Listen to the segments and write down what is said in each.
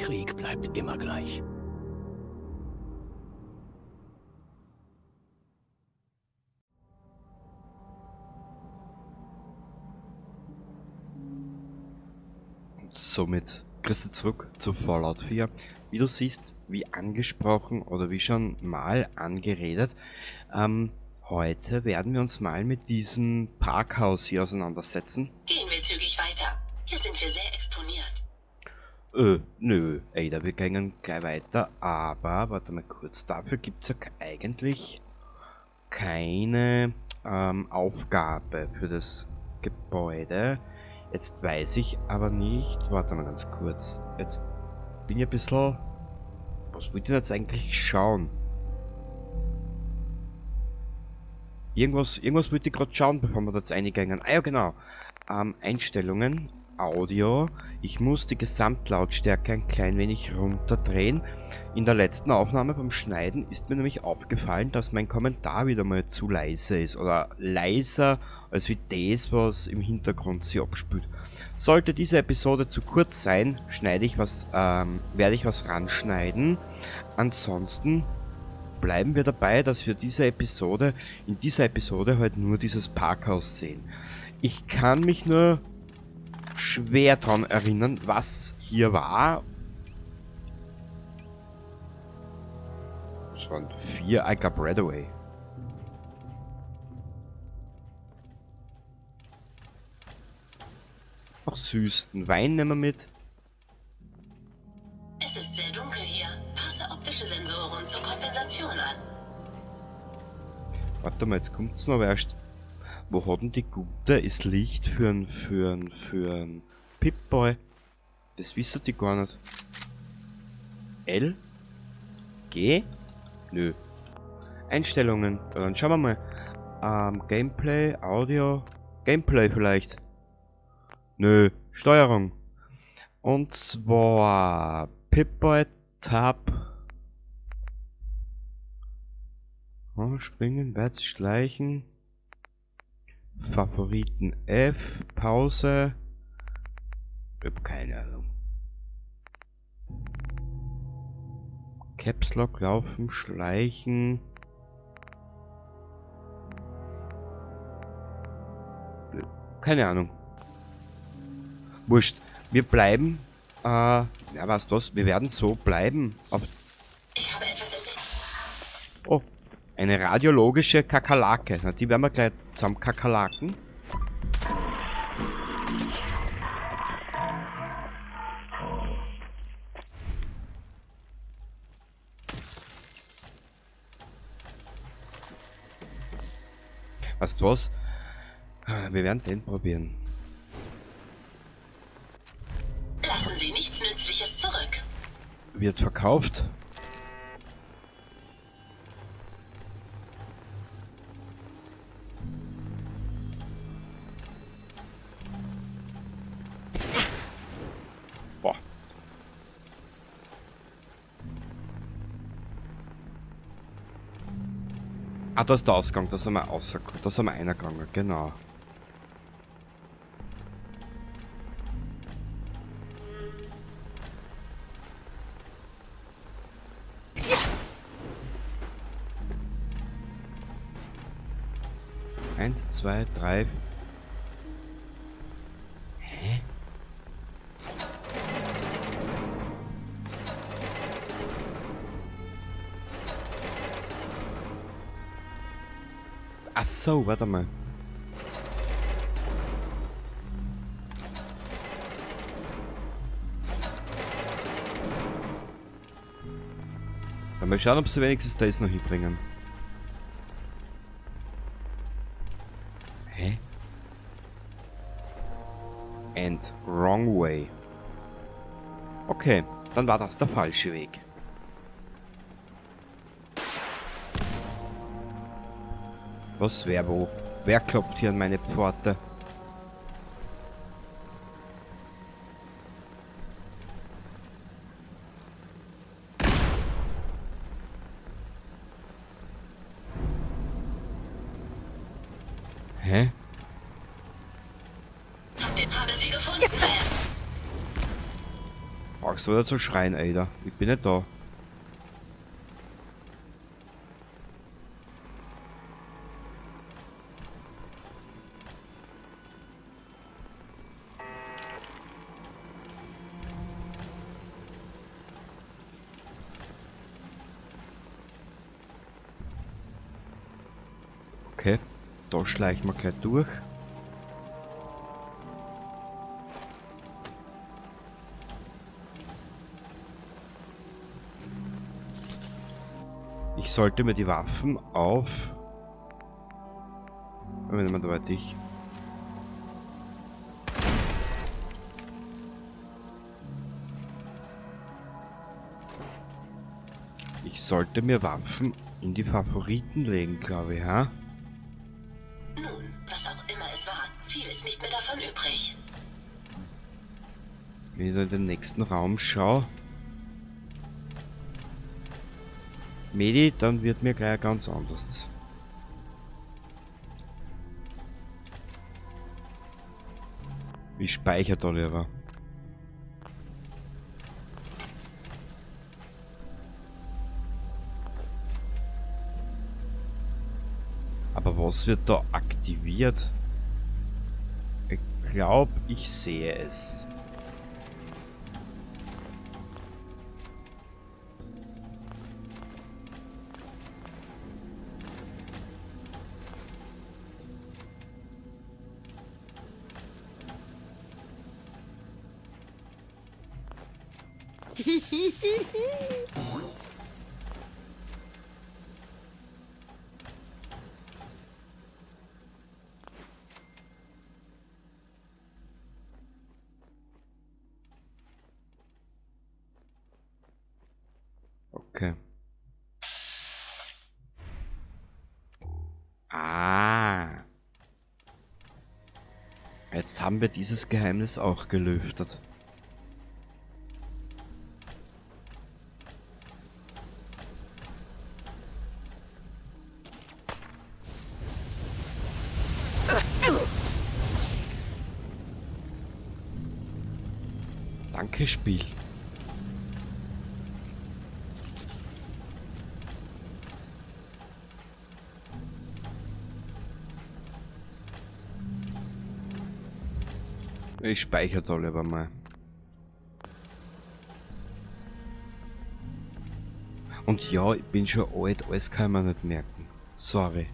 Krieg bleibt immer gleich. Somit kriegst du zurück zu Fallout 4. Wie du siehst, wie angesprochen oder wie schon mal angeredet, heute werden wir uns mal mit diesem Parkhaus hier auseinandersetzen. Gehen wir zügig weiter. Hier sind wir sehr exponiert. Nö, Ada, wir gehen gleich weiter, aber warte mal kurz, dafür gibt es ja eigentlich keine Aufgabe für das Gebäude. Jetzt weiß ich aber nicht, warte mal ganz kurz, jetzt bin ich ein bisschen, was will ich denn jetzt eigentlich schauen? Irgendwas wollte ich gerade schauen, bevor wir da jetzt reingehen. Ah ja, genau. Einstellungen, Audio. Ich muss die Gesamtlautstärke ein klein wenig runterdrehen. In der letzten Aufnahme beim Schneiden ist mir nämlich aufgefallen, dass mein Kommentar wieder mal zu leise ist. Oder leiser als wie das, was im Hintergrund sie abspült. Sollte diese Episode zu kurz sein, werde ich was ranschneiden. Ansonsten bleiben wir dabei, dass wir in dieser Episode halt nur dieses Parkhaus sehen. Ich kann mich nur schwer daran erinnern, was hier war. Es waren 4 I got Bradaway. Ach süß, einen Wein nehmen wir mit. Es ist sehr dunkel hier. Passe optische Sensoren zur Kompensation an. Warte mal, jetzt kommt's mir aber erst. Wo hat denn die Gute ist Licht für ein Pip-Boy? Das wissen die gar nicht. L? G? Nö. Einstellungen. Ja, dann schauen wir mal. Gameplay, Audio. Gameplay vielleicht. Nö. Steuerung. Und zwar Pip-Boy Tab. Springen, wärts, schleichen. Favoriten F, Pause. Ich hab keine Ahnung. Caps Lock, laufen, schleichen. Keine Ahnung. Wurscht. Wir bleiben. Ja, weißt du was? Wir werden so bleiben. Ich habe etwas entdeckt. Oh, eine radiologische Kakerlake. Na, die werden wir gleich zusammen Kakerlaken. Weißt du was? Wir werden den probieren. Lassen Sie nichts Nützliches zurück. Wird verkauft. Boah. Ah, da ist der Ausgang, da sind wir rausgekommen, da sind wir reingegangen, genau. Eins, zwei, drei. Hä? Ach so, warte mal. Mal schauen, ob sie wenigstens das noch hinbringen. Hä? And wrong way. Okay, dann war das der falsche Weg. Was, wer wo? Wer klopft hier an meine Pforte? Hä? Den haben Sie gefunden, Sir. Oh, brauchst du wieder zu schreien, Ada. Ich bin nicht da. Okay, da schleichen wir gleich durch. Ich sollte mir die Waffen auf... Wenn man da weiter ich... Ich sollte mir Waffen in die Favoriten legen, glaube ich, ha? Nun, was auch immer es war, viel ist nicht mehr davon übrig. Wenn ich da in den nächsten Raum schaue... Medi, dann wird mir gleich ganz anders. Ich speichere da lieber. Aber was wird da aktiviert? Ich glaube, ich sehe es. Okay. Ah. Jetzt haben wir dieses Geheimnis auch gelüftet. Danke, Spiel. Ich speichere da lieber mal. Und ja, ich bin schon alt, alles kann man nicht merken. Sorry.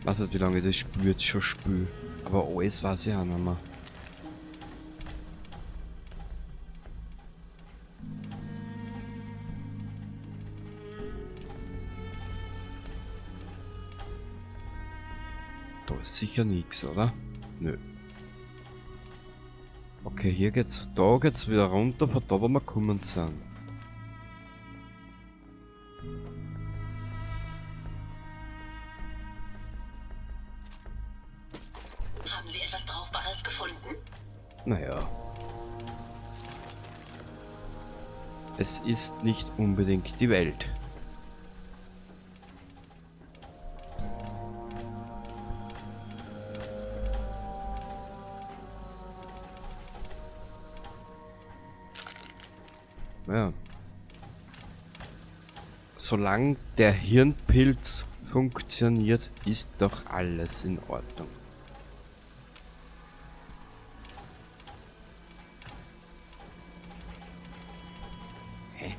Ich weiß nicht, wie lange ich das Spiel jetzt schon spiele. Aber alles weiß ich auch nicht mehr. Da ist sicher nichts, oder? Nö. Okay, hier geht's, da geht's wieder runter, von da wo wir gekommen sind. Haben Sie etwas Brauchbares gefunden? Naja. Es ist nicht unbedingt die Welt. Ja. Solange der Hirnpilz funktioniert, ist doch alles in Ordnung. Hä?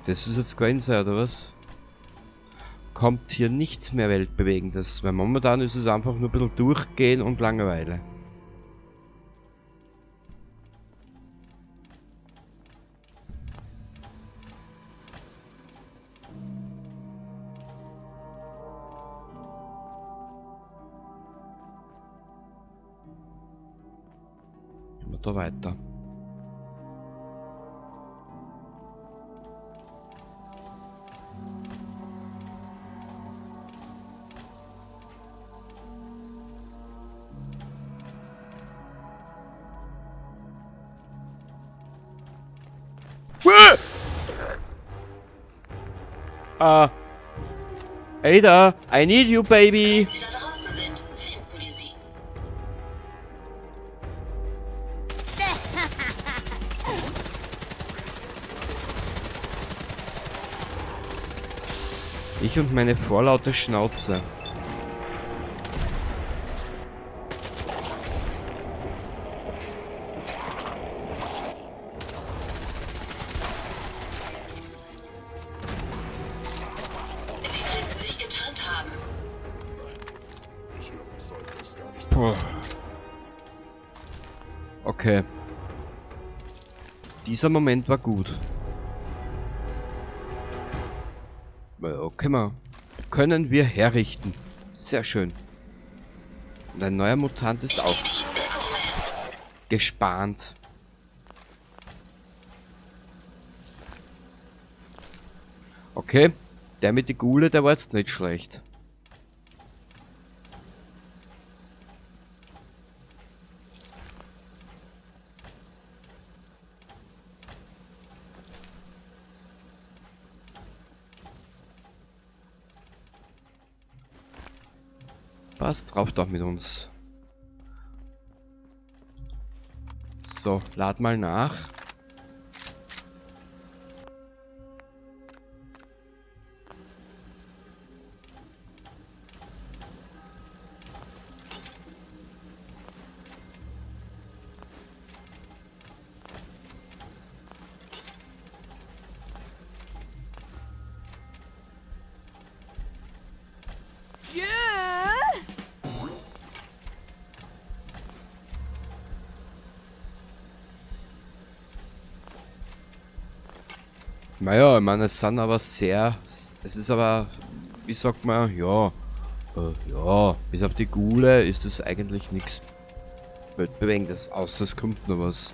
Das ist jetzt Grenze, oder was? Kommt hier nichts mehr Weltbewegendes, weil momentan ist es einfach nur ein bisschen durchgehen und Langeweile. Gehen wir da weiter. Ada, I need you, baby. Wenn sie da draußen sind, finden wir sie. Ich und meine vorlaute Schnauze. Sie könnten sich getarnt haben. Puh. Okay. Dieser Moment war gut. Okay, können wir herrichten. Sehr schön. Und ein neuer Mutant ist auch gespannt. Okay, der mit die Gule, der war jetzt nicht schlecht. Passt drauf doch mit uns. So, lad mal nach. Naja, ich meine, es sind aber sehr... Es ist aber, wie sagt man, ja... ja, bis auf die Gule ist das eigentlich nichts Weltbewegendes, außer es kommt noch was.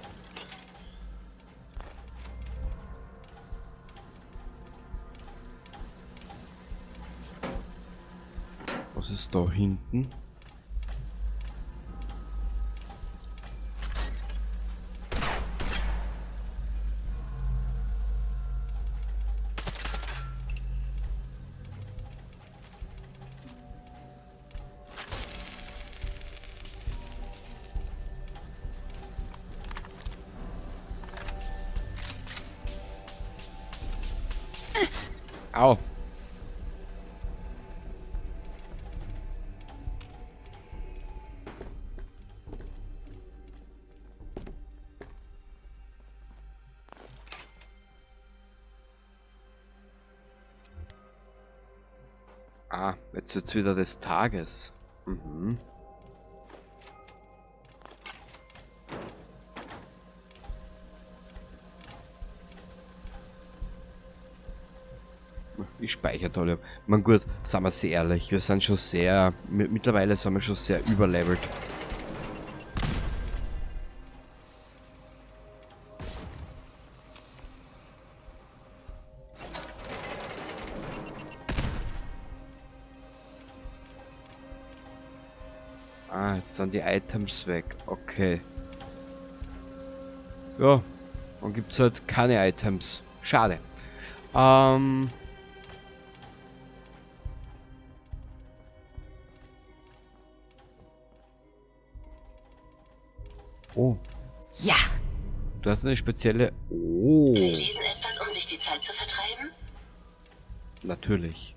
Was ist da hinten? Au. Ah, jetzt wird's wieder des Tages. Mhm. Ich speichere alle. Man gut, sagen wir sehr ehrlich, wir sind schon sehr, mittlerweile sind wir schon sehr überlevelt. Ah, jetzt sind die Items weg. Okay. Ja, dann gibt's halt keine Items. Schade. Oh. Ja. Du hast eine spezielle... Oh. Sie lesen etwas, um sich die Zeit zu vertreiben? Natürlich.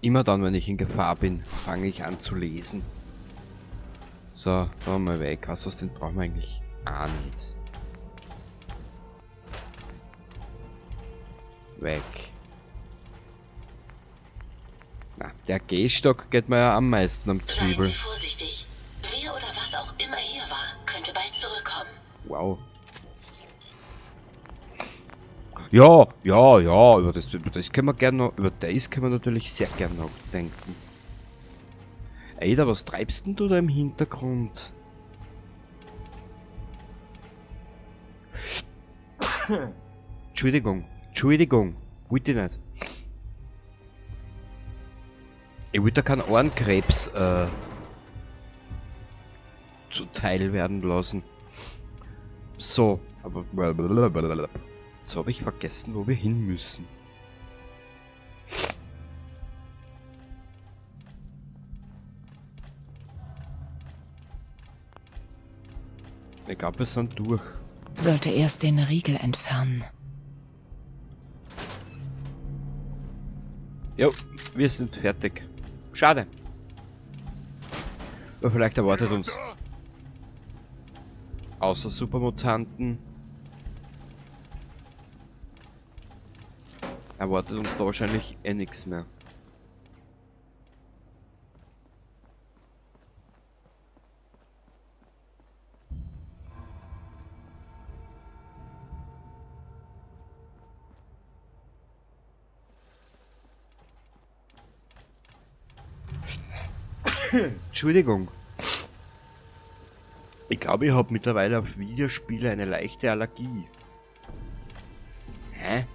Immer dann, wenn ich in Gefahr bin, fange ich an zu lesen. So, da mal weg. Was aus den brauchen wir eigentlich auch nicht. Weg. Na, der Gehstock geht mir ja am meisten am Seien Zwiebel. Sie vorsichtig. Wer oder was auch immer hier war, könnte bald zurückkommen. Wow. Ja, ja, ja, über das können wir gerne noch, über das können wir natürlich sehr gerne noch denken. Ada, was treibst denn du da im Hintergrund? Entschuldigung, Entschuldigung, wollte ich nicht. Ich wollte da keinen Ohrenkrebs zuteil werden lassen. So, aber jetzt habe ich vergessen, wo wir hin müssen. Ich glaube, wir sind durch. Sollte erst den Riegel entfernen. Jo, wir sind fertig. Schade. Aber vielleicht erwartet uns außer Supermutanten erwartet uns da wahrscheinlich eh nichts mehr. Entschuldigung. Ich glaube, ich habe mittlerweile auf Videospiele eine leichte Allergie. Hä?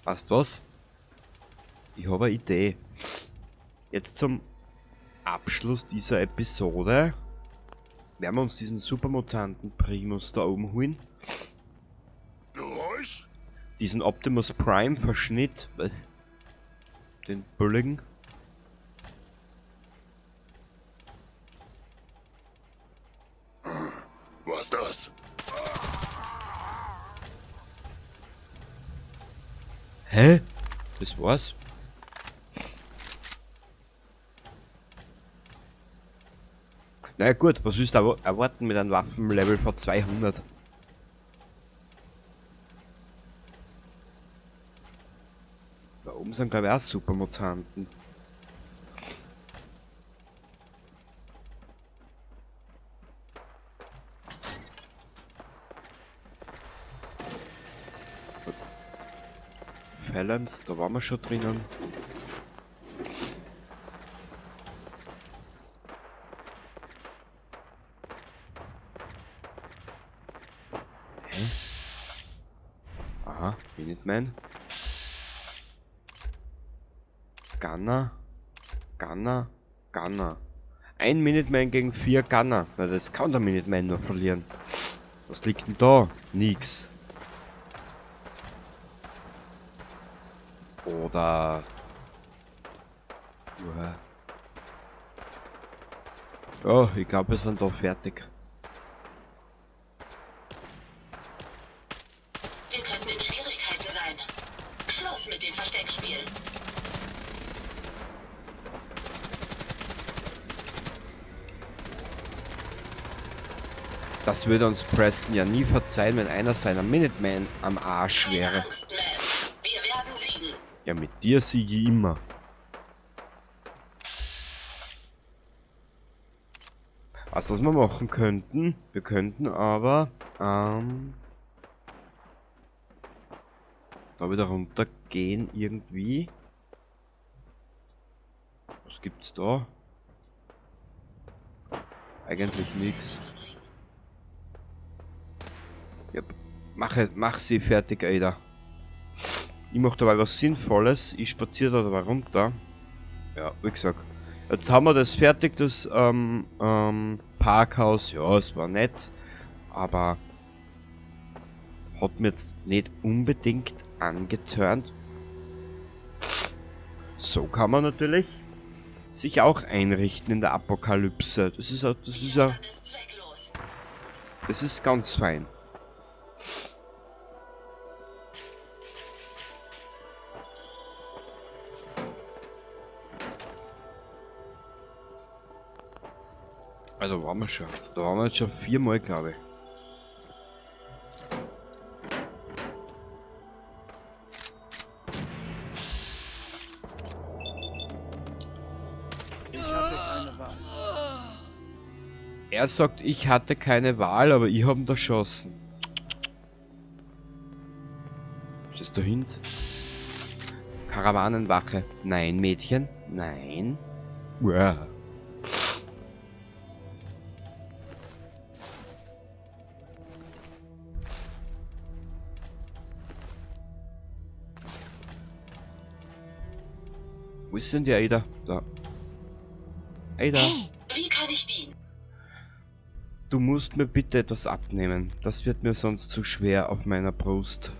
Weißt was? Ich habe eine Idee. Jetzt zum Abschluss dieser Episode werden wir uns diesen Supermutanten Primus da oben holen. Geräusch? Diesen Optimus Prime Verschnitt. Den Bulligen. Was das? Hä? Das war's? Na ja, gut, was willst du erwarten mit einem Waffenlevel von 200? Da oben sind glaube ich auch Supermutanten. Phalanx, da waren wir schon drinnen. Hä? Aha, Minuteman. Gunner. Gunner. Gunner. Ein Minuteman gegen 4 Gunner. Na, das kann der Minuteman nur verlieren. Was liegt denn da? Nix. Oder... Oh, ich glaube, wir sind da fertig. Wir könnten in Schwierigkeiten sein. Schluss mit dem Versteckspiel. Das würde uns Preston ja nie verzeihen, wenn einer seiner Minutemen am Arsch Keine wäre. Angst, Matt. Wir werden siegen. Ja, mit dir siege ich immer. Was wir machen könnten? Wir könnten aber da wieder runtergehen irgendwie. Was gibt's da? Eigentlich nichts. Ja, mach sie fertig, Ada. Ich mache dabei was Sinnvolles. Ich spaziere da dabei runter. Ja, wie gesagt. Jetzt haben wir das fertig, das Parkhaus. Ja, es war nett. Aber hat mir jetzt nicht unbedingt angetörnt. So kann man natürlich sich auch einrichten in der Apokalypse. Das ist Ist zwecklos. das ist ganz fein. Also waren wir schon. Da waren wir jetzt schon 4-mal, glaube ich. Er sagt, ich hatte keine Wahl, aber ich habe ihn erschossen. Ist das da hinten? Karawanenwache. Nein, Mädchen. Nein. Uah. Wo ist denn die Ada? Da. Ada. Wie kann ich dienen? Du musst mir bitte etwas abnehmen. Das wird mir sonst zu schwer auf meiner Brust.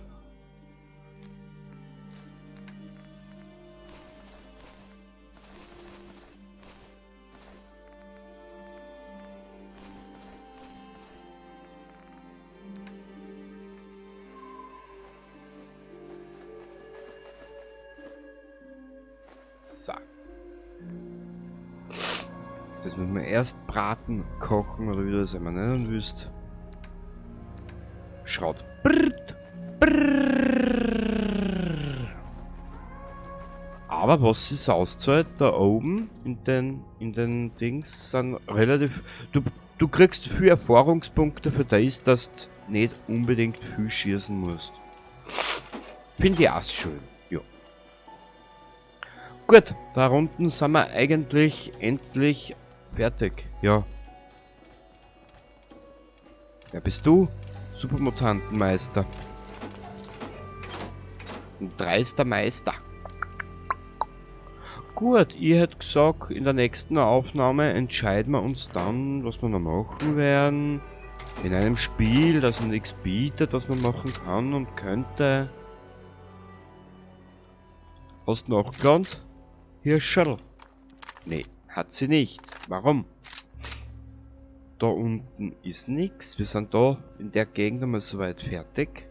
So. Das müssen wir erst braten, kochen oder wie du das immer nennen willst. Schaut. Brrrt, brrrr. Aber was es auszahlt, da oben in den Dings sind relativ. Du kriegst viel Erfahrungspunkte für das, dass du nicht unbedingt viel schießen musst. Finde ich auch schön. Ja. Gut, da unten sind wir eigentlich endlich fertig. Ja. Wer bist du? Supermutantenmeister. Ein dreister Meister. Gut, ich hätte gesagt, in der nächsten Aufnahme entscheiden wir uns dann, was wir noch machen werden. In einem Spiel, das nichts bietet, was man machen kann und könnte. Hast du nachgelernt? Hirscherl? Nee, hat sie nicht. Warum? Da unten ist nichts. Wir sind da in der Gegend einmal soweit fertig.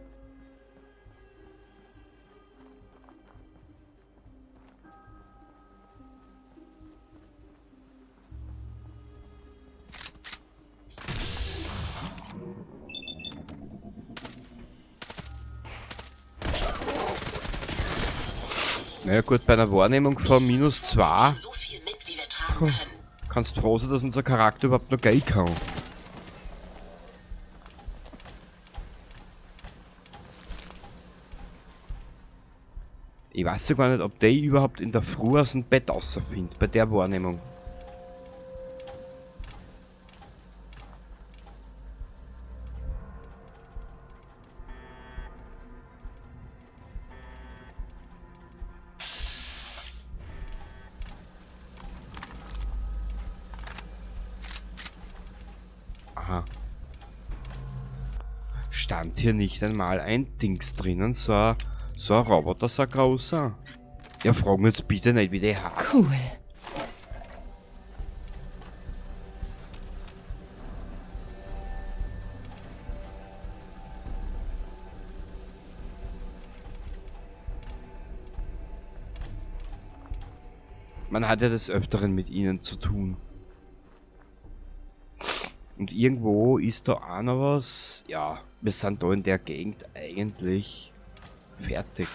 Naja gut, bei einer Wahrnehmung von -2 So viel mit, wie wir tragen können. kannst froh sein, dass unser Charakter überhaupt noch gehen kann. Ich weiß ja gar nicht, ob der überhaupt in der Früh aus dem Bett rausfindet, bei der Wahrnehmung. Aha. Stand hier nicht einmal ein Dings drinnen, so ein Roboter, so ein großer? Ja, fragen wir jetzt bitte nicht, wie der heißt. Cool. Man hat ja des Öfteren mit ihnen zu tun. Und irgendwo ist da auch noch was. Ja, wir sind da in der Gegend eigentlich fertig.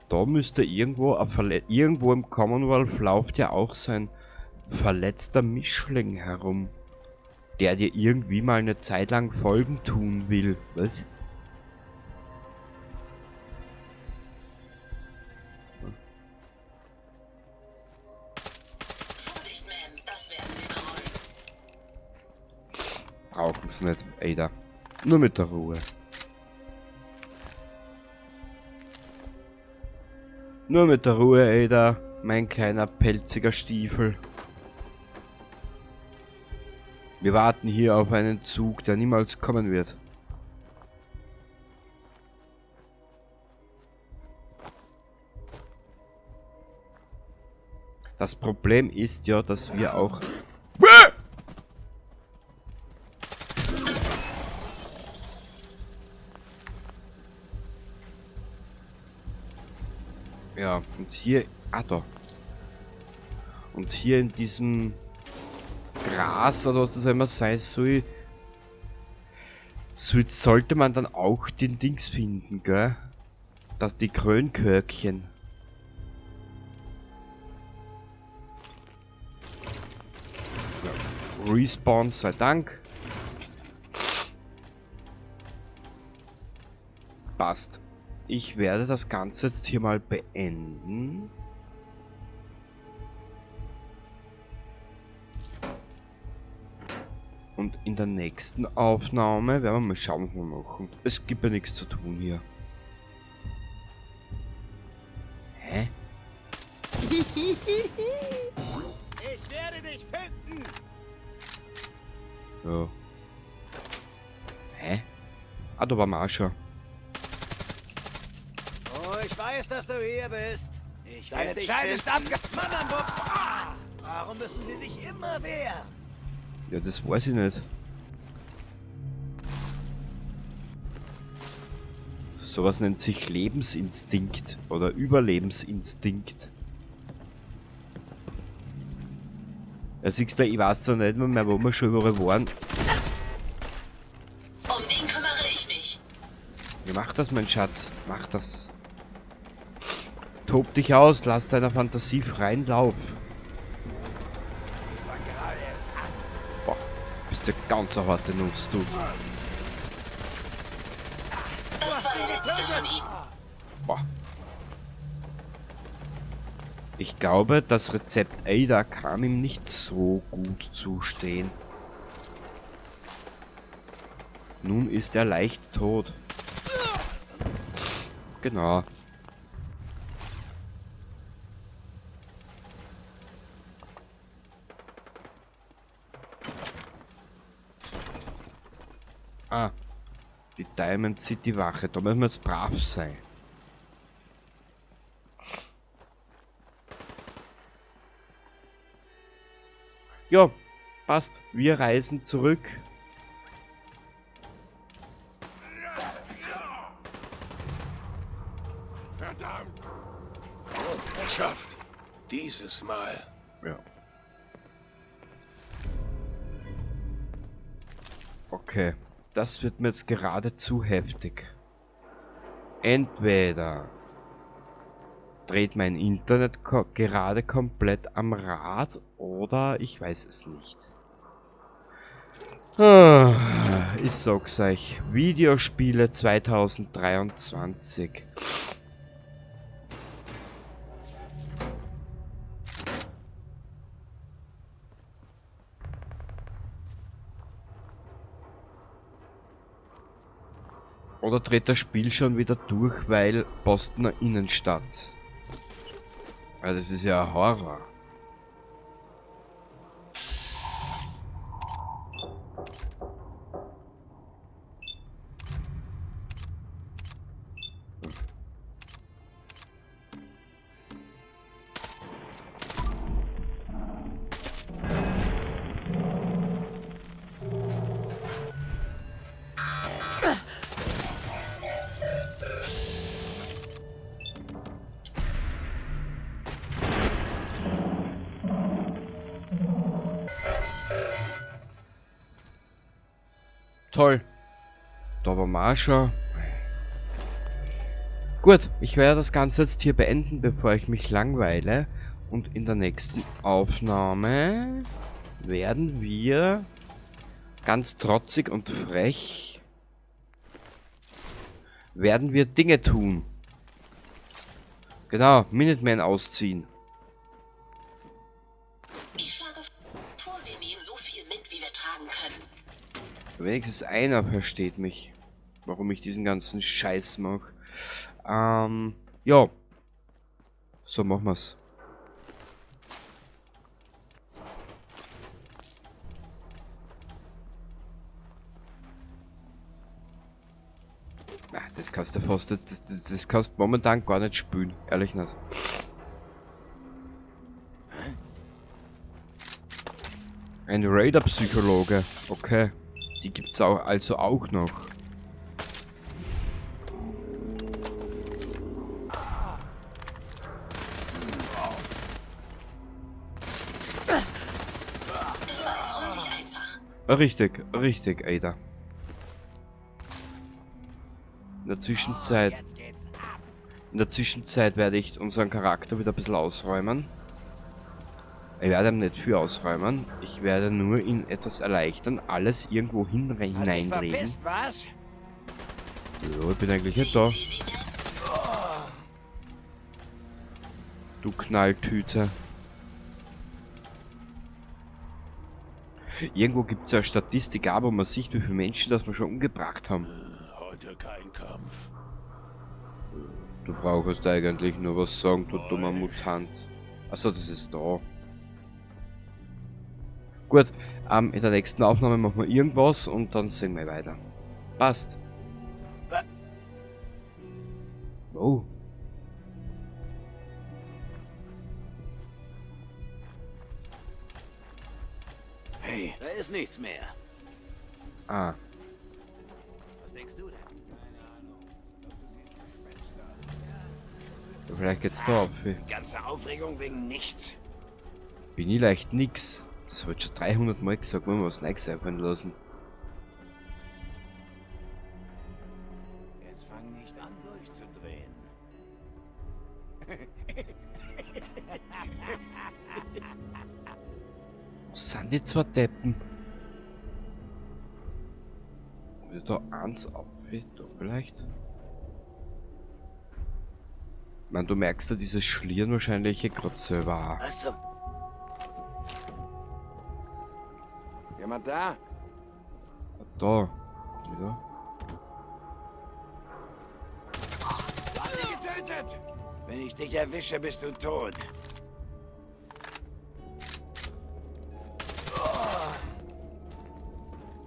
Da müsste irgendwo, irgendwo im Commonwealth läuft ja auch sein verletzter Mischling herum, der dir irgendwie mal eine Zeit lang Folgen tun will. Was? Vorsicht, Ma'am, das werden Sie bereuen. Brauchen es nicht, Ada. Nur mit der Ruhe. Nur mit der Ruhe, Ada, mein kleiner pelziger Stiefel. Wir warten hier auf einen Zug, der niemals kommen wird. Das Problem ist ja, dass wir auch... Ja, und hier... Ah, da. Und hier in diesem Gras, oder was das immer sein soll, sollte man dann auch den Dings finden, gell? Das die Krönkörkchen. Ja. Respawn sei Dank. Passt. Ich werde das Ganze jetzt hier mal beenden. Und in der nächsten Aufnahme werden wir mal schauen, was wir machen. Es gibt ja nichts zu tun hier. Hä? dich finden! Ja. Hä? Ah, da war Marsha. Oh, ich weiß, dass du hier bist. Ich Deine werde dich Scheide ist finden. Mann am Bock. Ah! Warum müssen sie sich immer wehren? Ja, das weiß ich nicht. Sowas nennt sich Lebensinstinkt oder Überlebensinstinkt. Ja, siehst du, ich weiß ja nicht mehr, wo wir schon überall waren. Um den kümmere ich mich. Ja, mach das, mein Schatz. Mach das. Tob dich aus, lass deiner Fantasie freien Lauf. Ich war gerade erst an. Boah, bist du ganz eine harte Nuss, du. Das war der letzte von ihnen. Boah. Ich glaube, das Rezept Ada kam ihm nicht so gut zustehen. Nun ist er leicht tot. Genau. Ah, die Diamond City Wache, da müssen wir jetzt brav sein. Ja, passt. Wir reisen zurück. Verdammt! Geschafft. Dieses Mal. Ja. Okay, das wird mir jetzt geradezu heftig. Entweder dreht mein Internet gerade komplett am Rad oder ich weiß es nicht. Ich sag's euch, Videospiele 2023. Oder dreht das Spiel schon wieder durch, weil Bostoner Innenstadt? Ja, das ist ja ein Horror. Toll. Da war Marsha. Gut, ich werde das Ganze jetzt hier beenden, bevor ich mich langweile. Und in der nächsten Aufnahme werden wir ganz trotzig und frech werden wir Dinge tun. Genau, Minuteman ausziehen. Ich schlage vor, wir nehmen so viel mit, wie wir tragen können. Wenigstens einer versteht mich, warum ich diesen ganzen Scheiß mache. Ja. So machen wir's. Na, das kannst du fast jetzt, das kannst du momentan gar nicht spielen, ehrlich nicht. Ein Raider-Psychologe, okay. Die gibt's auch, also auch noch. Das war erfreulich einfach. Richtig, richtig, Ada. In der Zwischenzeit, Jetzt geht's ab. werde ich unseren Charakter wieder ein bisschen ausräumen. Ich werde ihm nicht viel ausräumen. Ich werde nur ihn etwas erleichtern, alles irgendwo Hast dich hineinlegen. verpisst, was? Ja, ich bin eigentlich nicht da. Sie denn? Du Knalltüte. Irgendwo gibt es ja eine Statistik, aber man sieht, wie viele Menschen das wir schon umgebracht haben. Heute kein Kampf. Du brauchst eigentlich nur was sagen, du dummer Mutant. Achso, das ist da. Gut, in der nächsten Aufnahme machen wir irgendwas und dann sehen wir weiter. Passt. Oh. Hey, da ist nichts mehr. Ah. Was denkst du denn? Vielleicht geht's da auf. Ganze Aufregung wegen nichts. Bin ich leicht nix. Das wird schon 300 Mal gesagt, wenn wir was Neues einfallen lassen. Jetzt fang nicht an durchzudrehen. Was sind die zwei Deppen? Wieder da eins auf, da vielleicht? Ich meine, du merkst ja dieses Schlieren wahrscheinlich gerade selber auch. Was zum... Jemand da? Da. Wieder. Du hast sie getötet! Wenn ich dich erwische, bist du tot.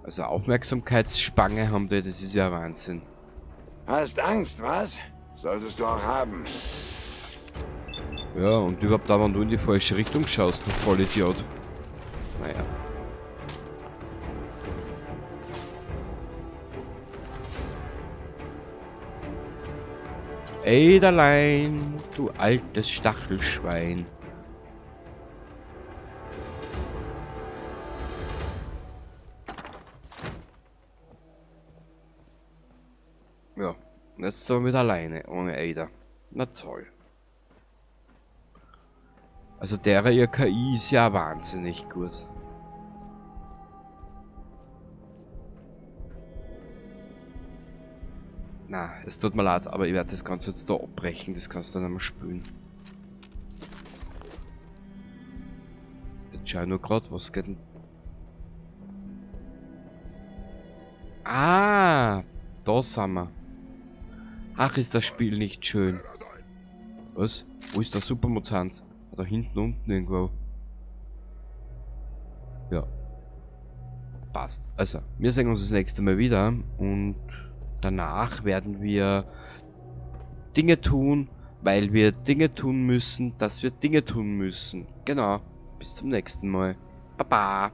Also Aufmerksamkeitsspange haben die, das ist ja Wahnsinn. Hast Angst, was? Solltest du auch haben. Ja, und überhaupt da, wenn du in die falsche Richtung schaust, du Vollidiot. Naja. Eiderlein, du altes Stachelschwein. Ja, und jetzt sind wir wieder alleine, ohne Eider. Na toll. Also derer ihr KI ist ja wahnsinnig gut. Na, es tut mir leid, aber ich werde das Ganze jetzt da abbrechen, das kannst du dann einmal spielen. Jetzt schau ich nur gerade, was geht denn... Ah, da sind wir. Ach, ist das Spiel nicht schön. Was? Wo ist der Supermutant? Da hinten unten irgendwo. Ja. Passt. Also, wir sehen uns das nächste Mal wieder und danach werden wir Dinge tun, weil wir Dinge tun müssen, dass wir Dinge tun müssen. Genau. Bis zum nächsten Mal. Baba.